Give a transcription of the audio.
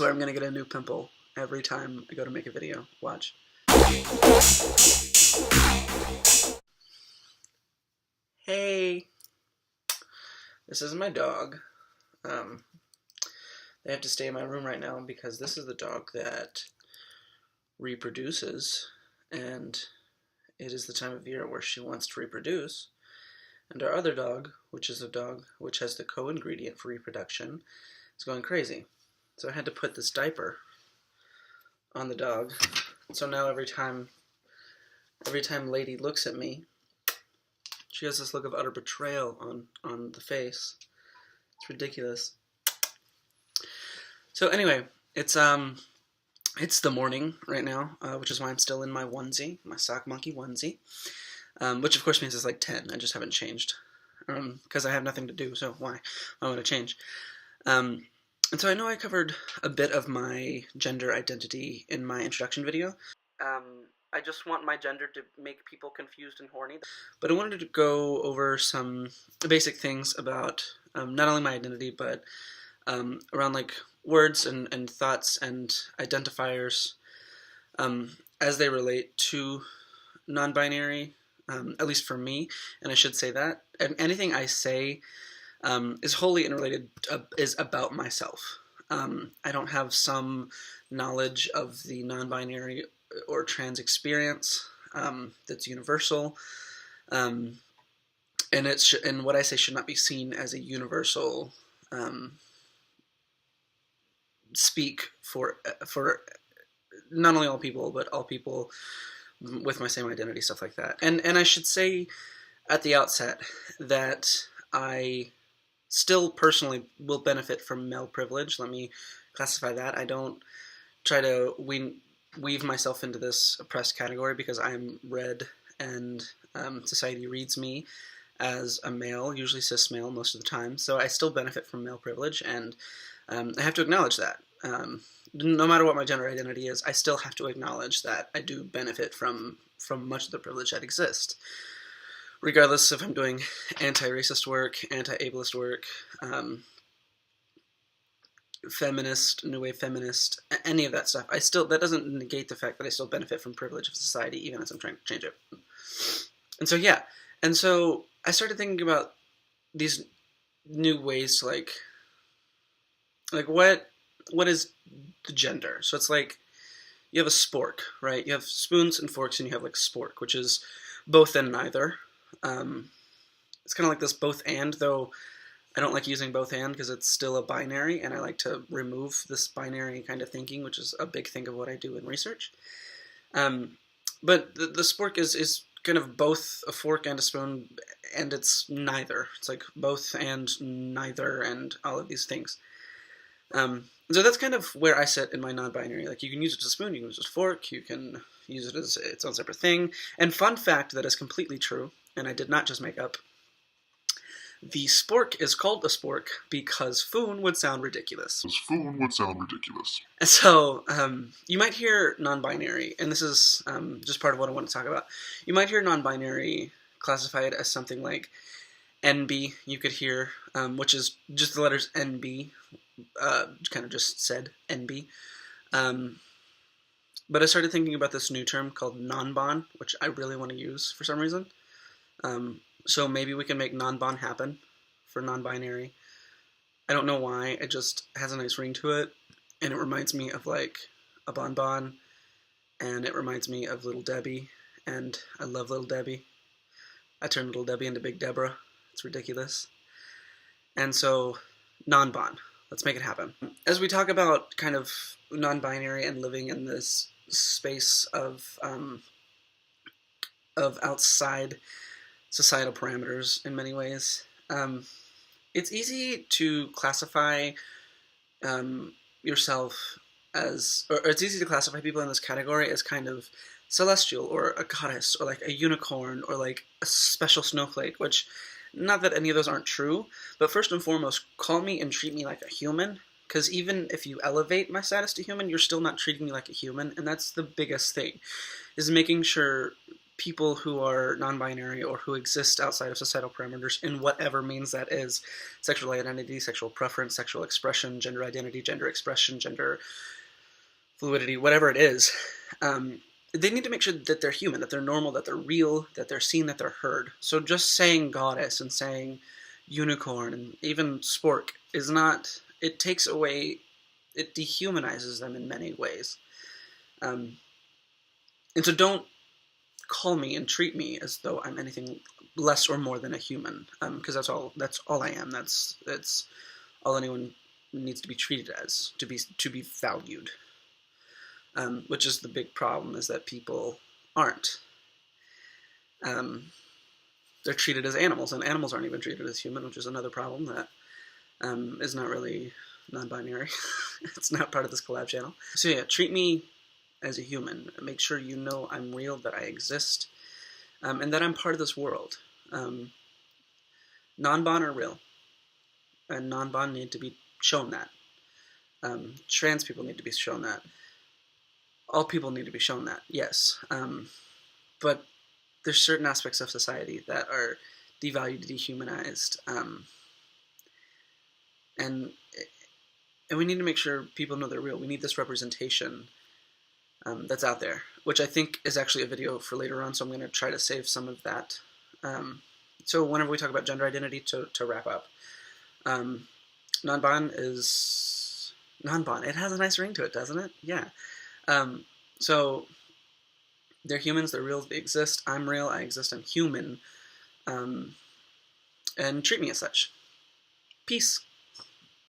Where I'm gonna get a new pimple every time I go to make a video. Watch. Hey, this is my dog. They have to stay in my room right now because this is the dog that reproduces, and it is the time of year where she wants to reproduce. And our other dog, which is a dog which has the co-ingredient for reproduction, is going crazy. So I had to put this diaper on the dog. So now every time Lady looks at me, she has this look of utter betrayal on the face. It's ridiculous. So anyway, it's the morning right now, which is why I'm still in my onesie, my sock monkey onesie, which of course means it's like 10. I just haven't changed because I have nothing to do. So why would I change? And so I know I covered a bit of my gender identity in my introduction video. I just want my gender to make people confused and horny. But I wanted to go over some basic things about not only my identity, but around like words and thoughts and identifiers as they relate to non-binary, at least for me. And I should say that. And anything I say is wholly unrelated, is about myself. I don't have some knowledge of the non-binary or trans experience that's universal, and and what I say should not be seen as a universal speak for not only all people, but all people with my same identity, stuff like that. And I should say at the outset that I still personally will benefit from male privilege. Let me classify that. I don't try to weave myself into this oppressed category because I'm read and society reads me as a male, usually cis male most of the time. So I still benefit from male privilege, and I have to acknowledge that. No matter what my gender identity is, I still have to acknowledge that I do benefit from much of the privilege that exists. Regardless if I'm doing anti-racist work, anti-ableist work, feminist, new wave feminist, any of that stuff, that doesn't negate the fact that I still benefit from privilege of society, even as I'm trying to change it. And so, yeah. And so I started thinking about these new ways to like what is the gender? So it's like, you have a spork, right? You have spoons and forks, and you have like spork, which is both and neither. It's kind of like this both and, though I don't like using both and because it's still a binary, and I like to remove this binary kind of thinking, which is a big thing of what I do in research. But the spork is kind of both a fork and a spoon, and it's neither. It's like both and neither and all of these things. So that's kind of where I sit in my non-binary. Like, you can use it as a spoon, you can use it as a fork, you can use it as its own separate thing. And fun fact that is completely true, and I did not just make up, the spork is called a spork because foon would sound ridiculous. So, you might hear non-binary, and this is just part of what I want to talk about. You might hear non-binary classified as something like NB, you could hear, which is just the letters NB, kind of just said NB. But I started thinking about this new term called non-bon, which I really want to use for some reason. So maybe we can make non-bon happen for non-binary. I don't know why, it just has a nice ring to it, and it reminds me of like a bonbon, and it reminds me of Little Debbie, and I love Little Debbie. I turned Little Debbie into Big Deborah. It's ridiculous. And so, non-bon. Let's make it happen. As we talk about kind of non-binary and living in this space of outside societal parameters in many ways, it's easy to classify yourself as, or it's easy to classify people in this category as kind of celestial, or a goddess, or like a unicorn, or like a special snowflake, which, not that any of those aren't true, but first and foremost, call me and treat me like a human, because even if you elevate my status to human, you're still not treating me like a human, and that's the biggest thing, is making sure people who are non-binary or who exist outside of societal parameters in whatever means that is, sexual identity, sexual preference, sexual expression, gender identity, gender expression, gender fluidity, whatever it is, they need to make sure that they're human, that they're normal, that they're real, that they're seen, that they're heard. So just saying goddess and saying unicorn and even spork is not, it takes away, it dehumanizes them in many ways. And so don't call me and treat me as though I'm anything less or more than a human, because that's all I am. That's all anyone needs to be treated as, to be valued. Which is the big problem, is that people aren't. They're treated as animals, and animals aren't even treated as human, which is another problem that is not really non-binary. It's not part of this collab channel. So yeah, treat me as a human. Make sure you know I'm real, that I exist, and that I'm part of this world. Non-bon are real, and non-bon need to be shown that. Trans people need to be shown that. All people need to be shown that, yes. But there's certain aspects of society that are devalued, dehumanized, and we need to make sure people know they're real. We need this representation that's out there, which I think is actually a video for later on, so I'm going to try to save some of that. So whenever we talk about gender identity, to wrap up, non-bon is non-bon. It has a nice ring to it, doesn't it? Yeah. So they're humans, they're real, they exist. I'm real, I exist, I'm human. And treat me as such. Peace.